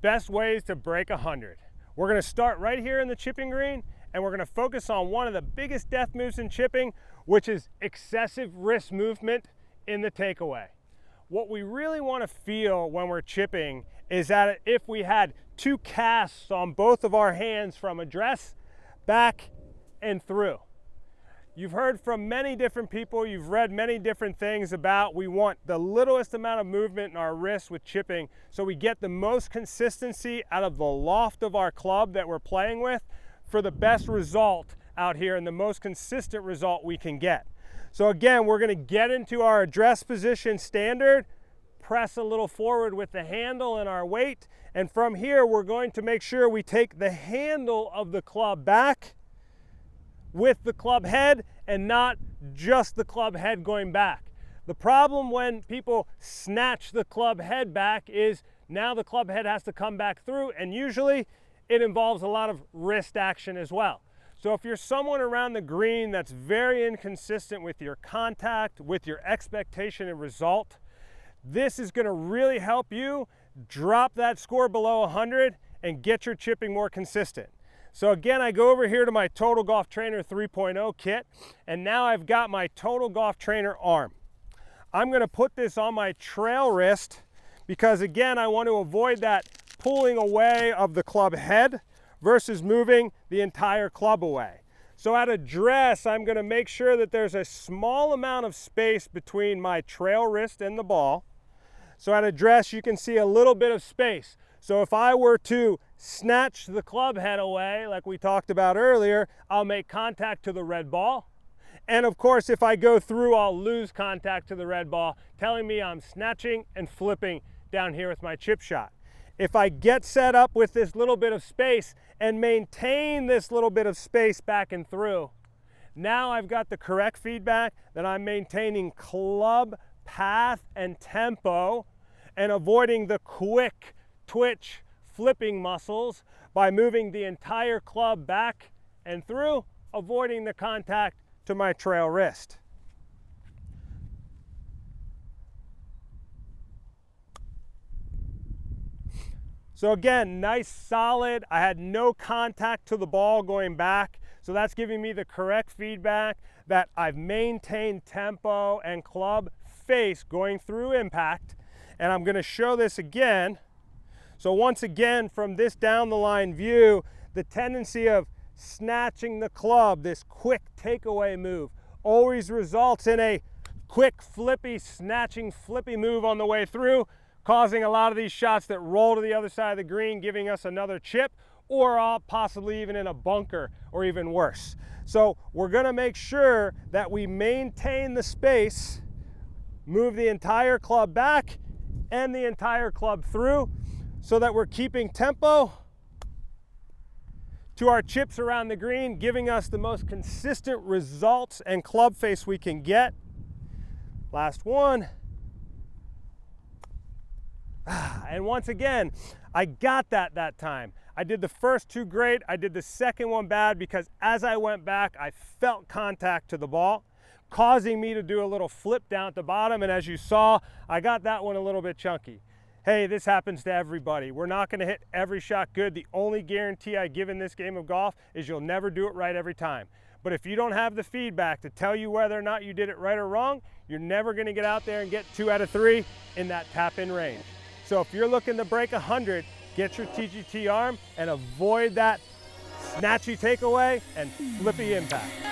best ways to break 100. We're going to start right here in the chipping green, and we're going to focus on one of the biggest death moves in chipping, which is excessive wrist movement in the takeaway. What we really want to feel when we're chipping is that if we had two casts on both of our hands from address, back, and through. You've heard from many different people, you've read many different things about we want the littlest amount of movement in our wrists with chipping so we get the most consistency out of the loft of our club that we're playing with for the best result out here and the most consistent result we can get. So again, we're going to get into our address position standard, press a little forward with the handle and our weight, and from here we're going to make sure we take the handle of the club back with the club head and not just the club head going back. The problem when people snatch the club head back is now the club head has to come back through, and usually it involves a lot of wrist action as well. So if you're someone around the green that's very inconsistent with your contact, with your expectation and result, this is going to really help you drop that score below 100 and get your chipping more consistent. So again, I go over here to my Total Golf Trainer 3.0 kit, and now I've got my Total Golf Trainer arm. I'm going to put this on my trail wrist because again, I want to avoid that pulling away of the club head versus moving the entire club away. So at address, I'm going to make sure that there's a small amount of space between my trail wrist and the ball. So at address, you can see a little bit of space. So if I were to snatch the club head away, like we talked about earlier, I'll make contact to the red ball. And of course, if I go through, I'll lose contact to the red ball, telling me I'm snatching and flipping down here with my chip shot. If I get set up with this little bit of space and maintain this little bit of space back and through, now I've got the correct feedback that I'm maintaining club path and tempo and avoiding the quick twitch flipping muscles by moving the entire club back and through, avoiding the contact to my trail wrist. So again, nice solid. I had no contact to the ball going back, so that's giving me the correct feedback that I've maintained tempo and club face going through impact. And I'm going to show this again. So once again, from this down the line view, the tendency of snatching the club, this quick takeaway move, always results in a quick flippy, snatching flippy move on the way through, causing a lot of these shots that roll to the other side of the green, giving us another chip, or possibly even in a bunker, or even worse. So we're going to make sure that we maintain the space, move the entire club back and the entire club through, so that we're keeping tempo to our chips around the green, giving us the most consistent results and club face we can get. Last one. And once again, I got that time. I did the first two great, I did the second one bad because as I went back, I felt contact to the ball, causing me to do a little flip down at the bottom, and as you saw, I got that one a little bit chunky. Hey, this happens to everybody. We're not going to hit every shot good. The only guarantee I give in this game of golf is you'll never do it right every time. But if you don't have the feedback to tell you whether or not you did it right or wrong, you're never going to get out there and get 2 out of 3 in that tap-in range. So if you're looking to break 100, get your TGT arm and avoid that snatchy takeaway and flippy impact.